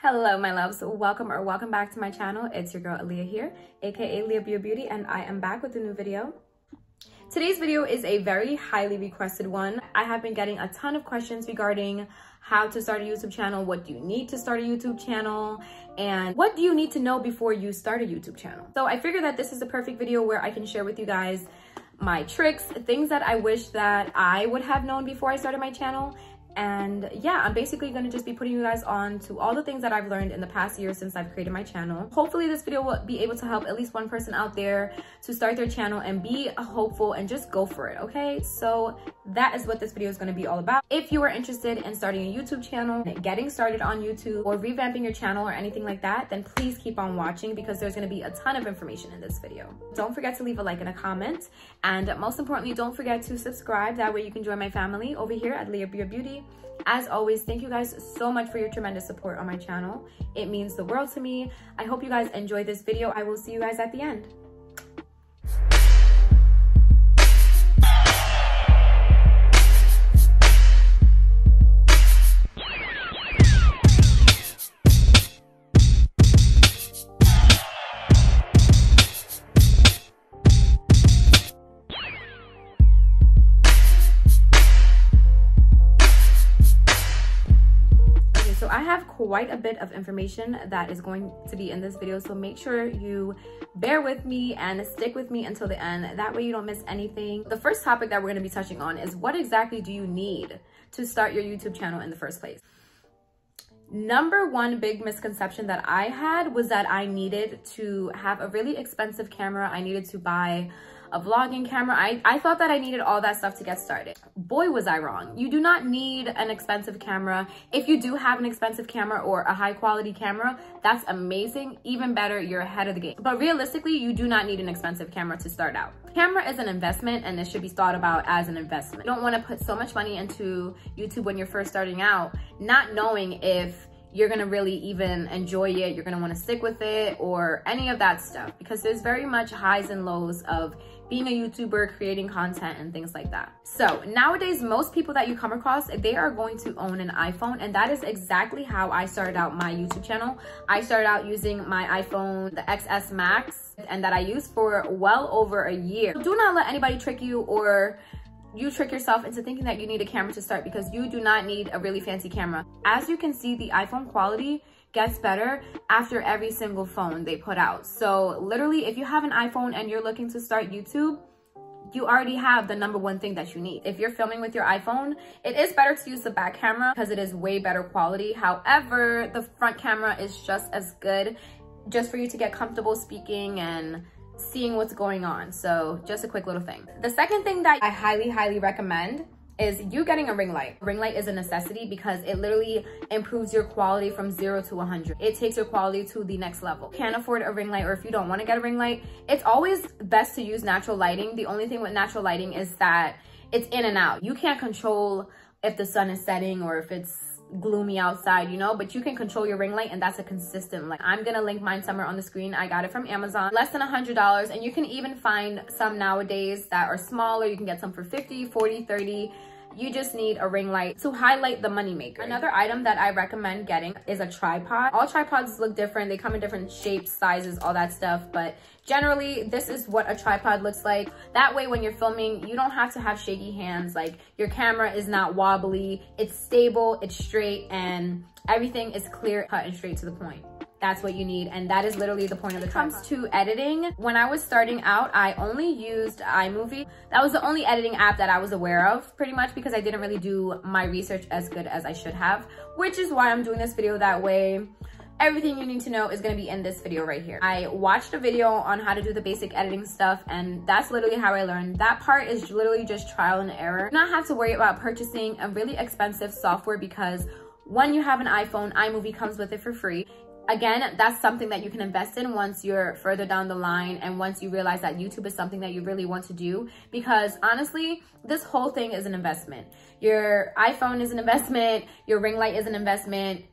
Hello my loves, welcome back to my channel. It's your girl Aaliyah here, aka Leah Beauty, and I am back with a new video. Today's video is a very highly requested one. I have been getting a ton of questions regarding how to start a YouTube channel, what do you need to start a YouTube channel, and what do you need to know before you start a YouTube channel. So I figured that this is the perfect video where I can share with you guys my tricks, things that I wish that I would have known before I started my channel. And yeah, I'm basically going to just be putting you guys on to all the things that I've learned in the past year since I've created my channel. Hopefully this video will be able to help at least one person out there to start their channel and be hopeful and just go for it, okay? So that is what this video is going to be all about. If you are interested in starting a YouTube channel, getting started on YouTube, or revamping your channel or anything like that, then please keep on watching because there's going to be a ton of information in this video. Don't forget to leave a like and a comment, and most importantly, don't forget to subscribe. That way you can join my family over here at Leah Beauty. As always, thank you guys so much for your tremendous support on my channel. It means the world to me. I hope you guys enjoyed this video. I will see you guys at the end. So I have quite a bit of information that is going to be in this video, so make sure you bear with me and stick with me until the end. That way you don't miss anything. The first topic that we're going to be touching on is what exactly do you need to start your YouTube channel in the first place? Number one big misconception that I had was that I needed to have a really expensive camera. I needed to buy a vlogging camera. I thought that I needed all that stuff to get started. Boy, was I wrong. You do not need an expensive camera. If you do have an expensive camera or a high quality camera, that's amazing. Even better, you're ahead of the game. But realistically, you do not need an expensive camera to start out. Camera is an investment, and this should be thought about as an investment. You don't want to put so much money into YouTube when you're first starting out, not knowing if you're gonna really even enjoy it, you're gonna wanna stick with it, or any of that stuff, because there's very much highs and lows of being a YouTuber, creating content and things like that. So nowadays, most people that you come across, they are going to own an iPhone, and that is exactly how I started out my YouTube channel. I started out using my iPhone, the XS Max, and that I used for well over a year. Do not let anybody trick you, or you trick yourself into thinking that you need a camera to start, because you do not need a really fancy camera. As you can see, the iPhone quality gets better after every single phone they put out. So literally, if you have an iPhone and you're looking to start YouTube, you already have the number one thing that you need. If you're filming with your iPhone, it is better to use the back camera because it is way better quality. However, the front camera is just as good, just for you to get comfortable speaking and seeing what's going on. So just a quick little thing. The second thing that I highly recommend is you getting a ring light. Ring light is a necessity because it literally improves your quality from 0 to 100. It takes your quality to the next level. Can't afford a ring light, or if you don't want to get a ring light, it's always best to use natural lighting. The only thing with natural lighting is that it's in and out. You can't control if the sun is setting or if it's gloomy outside, you know, but you can control your ring light, and that's a consistent light. I'm gonna link mine somewhere on the screen. I got it from Amazon, less than $100, and you can even find some nowadays that are smaller. You can get some for 50, 40, 30. You just need a ring light to highlight the moneymaker. Another item that I recommend getting is a tripod. All tripods look different. They come in different shapes, sizes, all that stuff, but generally this is what a tripod looks like. That way when you're filming, you don't have to have shaky hands. Like, your camera is not wobbly, it's stable, it's straight, and everything is clear cut and straight to the point. That's what you need, and that is literally the point of the tripod. When it comes to editing, when I was starting out, I only used iMovie. That was the only editing app that I was aware of, pretty much, because I didn't really do my research as good as I should have, which is why I'm doing this video. That way everything you need to know is going to be in this video right here. I watched a video on how to do the basic editing stuff, and that's literally how I learned. That part is literally just trial and error. You do not have to worry about purchasing a really expensive software, because when you have an iPhone, iMovie comes with it for free. Again, that's something that you can invest in once you're further down the line and once you realize that YouTube is something that you really want to do, because honestly, this whole thing is an investment. Your iPhone is an investment, your ring light is an investment,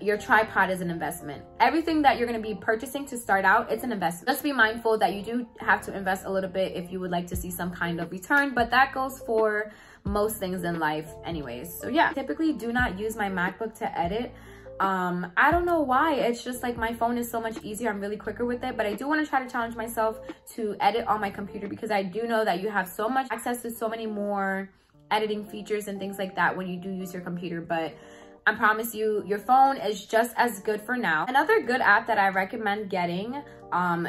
your tripod is an investment. Everything that you're going to be purchasing to start out, it's an investment. Just be mindful that you do have to invest a little bit if you would like to see some kind of return, but that goes for most things in life anyways. So yeah, typically do not use my MacBook to edit. I don't know why. It's just like my phone is so much easier. I'm really quicker with it, but I do want to try to challenge myself to edit on my computer, because I do know that you have so much access to so many more editing features and things like that when you do use your computer. But I promise you, your phone is just as good for now. Another good app that I recommend getting,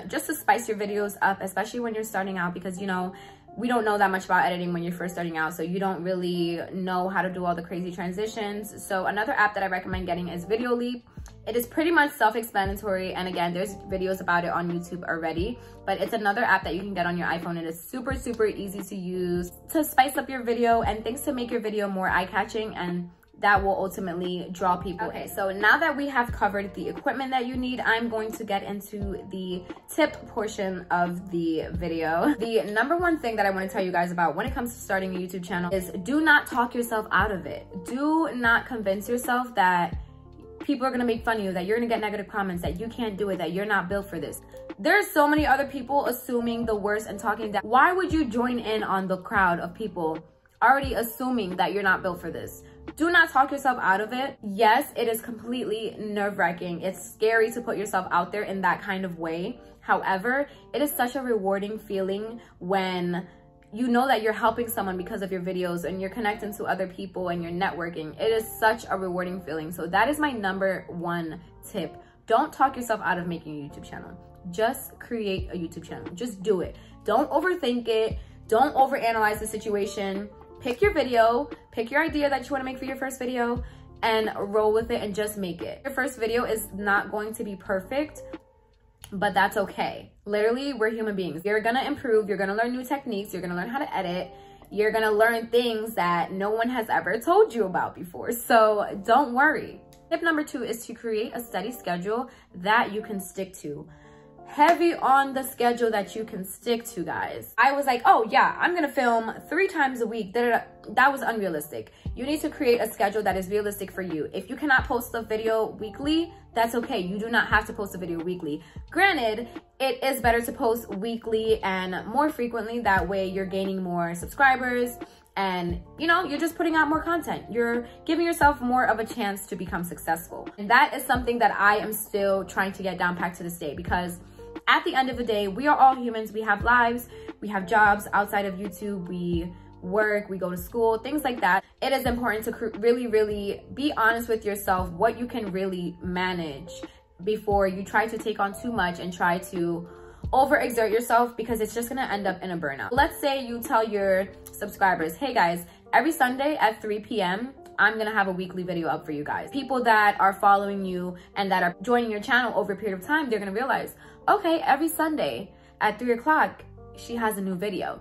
just to spice your videos up, especially when you're starting out, because you know, we don't know that much about editing when you're first starting out, so you don't really know how to do all the crazy transitions. So another app that I recommend getting is Videoleap. It is pretty much self-explanatory, and again, there's videos about it on YouTube already, but it's another app that you can get on your iPhone. It is super, super easy to use to spice up your video and things to make your video more eye-catching, and that will ultimately draw people. Okay, so now that we have covered the equipment that you need, I'm going to get into the tip portion of the video. The number one thing that I want to tell you guys about when it comes to starting a YouTube channel is do not talk yourself out of it. Do not convince yourself that people are gonna make fun of you, that you're gonna get negative comments, that you can't do it, that you're not built for this. There's so many other people assuming the worst and talking down. Why would you join in on the crowd of people already assuming that you're not built for this? Do not talk yourself out of it. Yes, it is completely nerve-wracking. It's scary to put yourself out there in that kind of way. However, it is such a rewarding feeling when you know that you're helping someone because of your videos and you're connecting to other people and you're networking. It is such a rewarding feeling. So that is my number one tip. Don't talk yourself out of making a YouTube channel. Just create a YouTube channel. Just do it. Don't overthink it. Don't overanalyze the situation. Pick your video, pick your idea that you want to make for your first video, and roll with it and just make it. Your first video is not going to be perfect, but that's okay. Literally, we're human beings. You're gonna improve, you're gonna learn new techniques, you're gonna learn how to edit, you're gonna learn things that no one has ever told you about before. So don't worry. Tip number 2 is to create a steady schedule that you can stick to. Heavy on the schedule that you can stick to, guys. I was like, oh yeah, I'm gonna film 3 times a week. That was unrealistic. You need to create a schedule that is realistic for you. If you cannot post a video weekly, that's okay. You do not have to post a video weekly. Granted, it is better to post weekly and more frequently. That way you're gaining more subscribers and you know, you're just putting out more content. You're giving yourself more of a chance to become successful. And that is something that I am still trying to get down packed to this day, because at the end of the day, we are all humans. We have lives, we have jobs outside of YouTube, we work, we go to school, things like that. It is important to really, really be honest with yourself what you can really manage before you try to take on too much and try to overexert yourself, because it's just gonna end up in a burnout. Let's say you tell your subscribers, hey guys, every Sunday at 3 p.m. I'm gonna have a weekly video up for you guys. People that are following you and that are joining your channel over a period of time, they're gonna realize, okay, every Sunday at 3 o'clock, she has a new video.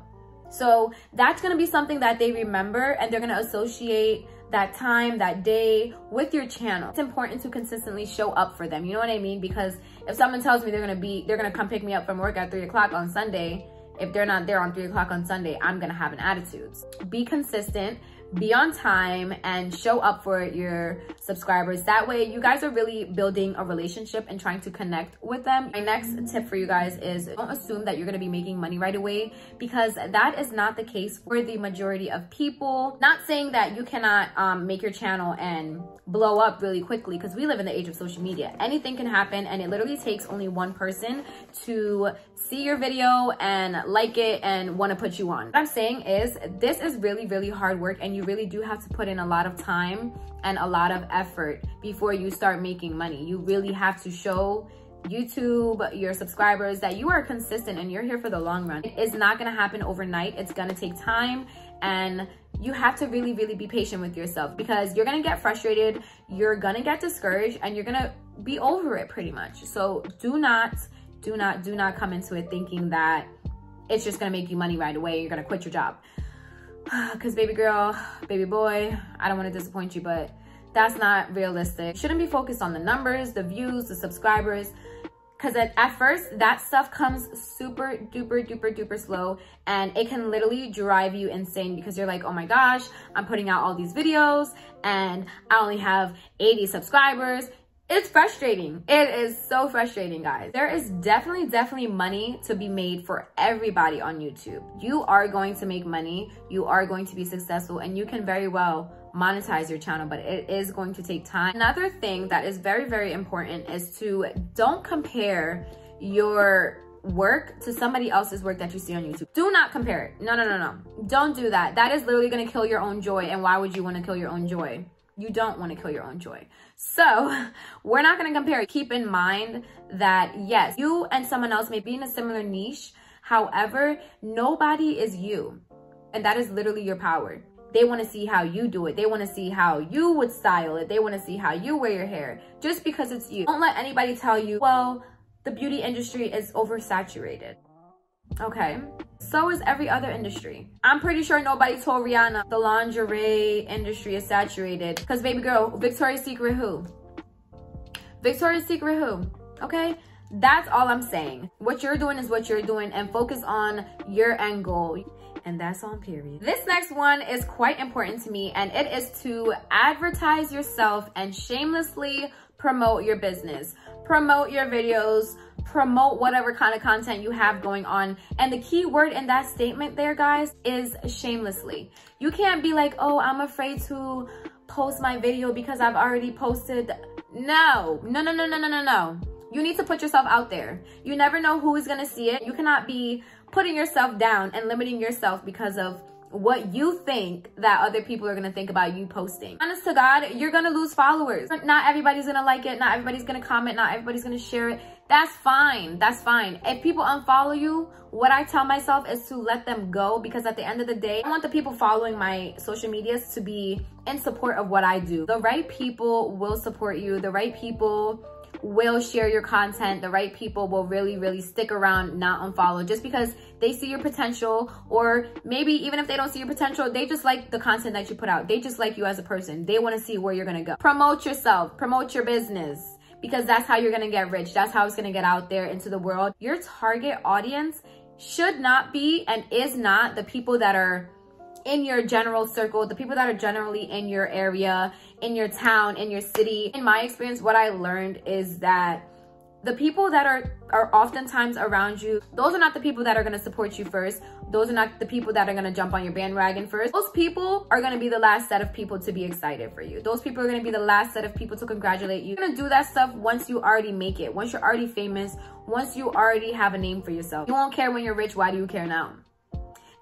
So that's gonna be something that they remember, and they're gonna associate that time, that day with your channel. It's important to consistently show up for them. You know what I mean? Because if someone tells me they're gonna come pick me up from work at 3 o'clock on Sunday, if they're not there on 3 o'clock on Sunday, I'm gonna have an attitude. Be consistent, be on time, and show up for your subscribers. That way you guys are really building a relationship and trying to connect with them. My next tip for you guys is don't assume that you're gonna be making money right away, because that is not the case for the majority of people. Not saying that you cannot make your channel and blow up really quickly, because we live in the age of social media. Anything can happen, and it literally takes only one person to see your video and like it and want to put you on. What I'm saying is this is really, really hard work, and you really do have to put in a lot of time and a lot of effort before you start making money. You really have to show YouTube, your subscribers, that you are consistent and you're here for the long run. It is not going to happen overnight. It's going to take time, and you have to really, really be patient with yourself, because you're going to get frustrated, you're going to get discouraged, and you're going to be over it pretty much. So do not come into it thinking that it's just going to make you money right away. You're going to quit your job. Because baby girl, baby boy, I don't want to disappoint you, but that's not realistic. You shouldn't be focused on the numbers, the views, the subscribers, because at first that stuff comes super duper slow, and it can literally drive you insane, because you're like, oh my gosh, I'm putting out all these videos and I only have 80 subscribers. It's frustrating. It is so frustrating, guys. There is definitely money to be made for everybody on YouTube. You are going to make money. You are going to be successful, and you can very well monetize your channel, but it is going to take time. Another thing that is very, very important is to don't compare your work to somebody else's work that you see on YouTube. Do not compare it. No, no, no, no. Don't do that. That is literally going to kill your own joy. And why would you want to kill your own joy? You don't want to kill your own joy. So we're not going to compare it. Keep in mind that yes, you and someone else may be in a similar niche. However, nobody is you. And that is literally your power. They want to see how you do it. They want to see how you would style it. They want to see how you wear your hair just because it's you. Don't let anybody tell you, well, the beauty industry is oversaturated. Okay, so is every other industry. I'm pretty sure nobody told Rihanna the lingerie industry is saturated. Because baby girl, Victoria's Secret who? Victoria's Secret who? Okay, that's all I'm saying. What you're doing is what you're doing, and focus on your end goal. And that's on period. This next one is quite important to me, and it is to advertise yourself and shamelessly promote your business. Promote your videos, promote whatever kind of content you have going on. And the key word in that statement there, guys, is shamelessly. You can't be like, oh, I'm afraid to post my video because I've already posted. No, no, no, no, no, no, no, no. You need to put yourself out there. You never know who is gonna see it. You cannot be putting yourself down and limiting yourself because of what you think that other people are gonna think about you posting. Honest to God, you're gonna lose followers. Not everybody's gonna like it. Not everybody's gonna comment. Not everybody's gonna share it. That's fine. That's fine. If people unfollow you, what I tell myself is to let them go, because at the end of the day, I want the people following my social medias to be in support of what I do. The right people will support you. The right people will share your content. The right people will really, really stick around, not unfollow, just because they see your potential, or maybe even if they don't see your potential, they just like the content that you put out. They just like you as a person. They want to see where you're gonna go. Promote yourself, promote your business, because that's how you're gonna get rich. That's how it's gonna get out there into the world. Your target audience should not be and is not the people that are in your general circle, the people that are generally in your area, in your town, in your city. In my experience, what I learned is that the people that are oftentimes around you, those are not the people that are going to support you first. Those are not the people that are going to jump on your bandwagon first. Those people are going to be the last set of people to be excited for you. Those people are going to be the last set of people to congratulate you. You're going to do that stuff once you already make it, once you're already famous, once you already have a name for yourself. You won't care when you're rich. Why do you care now?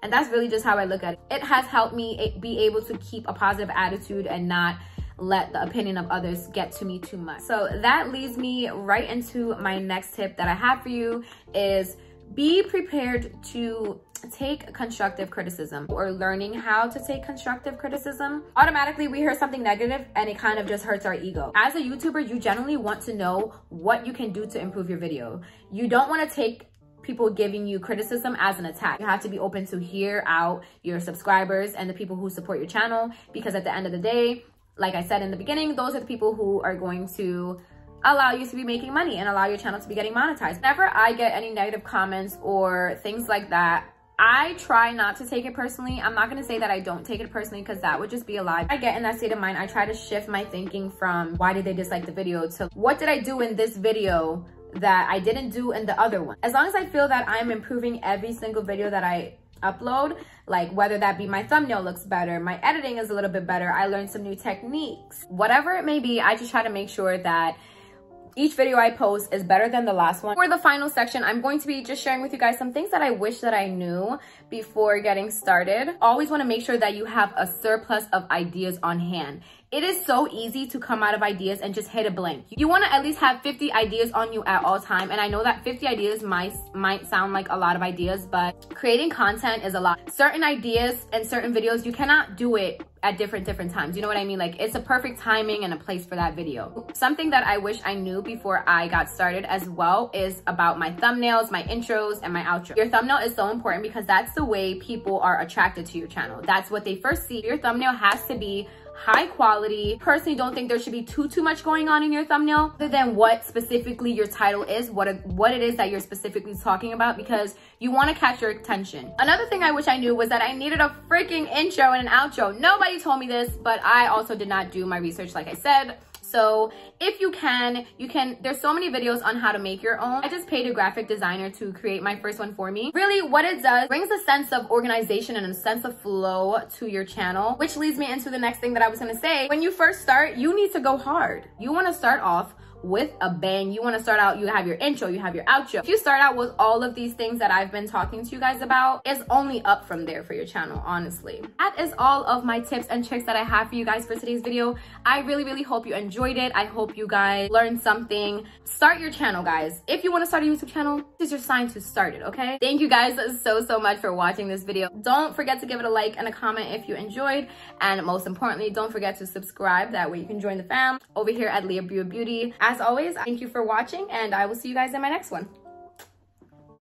And that's really just how I look at it. It has helped me be able to keep a positive attitude and not let the opinion of others get to me too much. So that leads me right into my next tip that I have for you, is be prepared to take constructive criticism, or learning how to take constructive criticism. Automatically, we hear something negative and it kind of just hurts our ego. As a YouTuber, you generally want to know what you can do to improve your video. You don't want to take people giving you criticism as an attack. You have to be open to hear out your subscribers and the people who support your channel, because at the end of the day, like I said in the beginning, those are the people who are going to allow you to be making money and allow your channel to be getting monetized. Whenever I get any negative comments or things like that, I try not to take it personally. I'm not gonna say that I don't take it personally, because that would just be a lie. I get in that state of mind, I try to shift my thinking from why did they dislike the video to what did I do in this video that I didn't do in the other one. As long as I feel that I'm improving every single video that I upload, like whether that be my thumbnail looks better, my editing is a little bit better, I learned some new techniques, whatever it may be, I just try to make sure that each video I post is better than the last one. For the final section, I'm going to be just sharing with you guys some things that I wish that I knew before getting started. Always want to make sure that you have a surplus of ideas on hand. It is so easy to come out of ideas and just hit a blank. You want to at least have 50 ideas on you at all time. And I know that 50 ideas might sound like a lot of ideas, but creating content is a lot. Certain ideas and certain videos, you cannot do it at different times. You know what I mean? Like, it's a perfect timing and a place for that video. Something that I wish I knew before I got started as well is about my thumbnails, my intros, and my outro. Your thumbnail is so important because that's the way people are attracted to your channel. That's what they first see. Your thumbnail has to be high quality. Personally, don't think there should be too much going on in your thumbnail other than what specifically your title is, what it is that you're specifically talking about, because you want to catch your attention. Another thing I wish I knew was that I needed a freaking intro and an outro. Nobody told me this, but I also did not do my research, like I said. So if you can, there's so many videos on how to make your own. I just paid a graphic designer to create my first one for me. Really what it does, brings a sense of organization and a sense of flow to your channel, which leads me into the next thing that I was gonna say. When you first start, you need to go hard. You wanna start off with a bang. You want to start out, you have your intro, you have your outro. If you start out with all of these things that I've been talking to you guys about, it's only up from there for your channel, honestly. That is all of my tips and tricks that I have for you guys for today's video. I really hope you enjoyed it. I hope you guys learned something. Start your channel, guys. If you want to start a YouTube channel, this is your sign to start it, okay? Thank you guys so much for watching this video. Don't forget to give it a like and a comment if you enjoyed, and most importantly, don't forget to subscribe. That way you can join the fam over here at Leah Brew Beauty. As always, thank you for watching, and I will see you guys in my next one.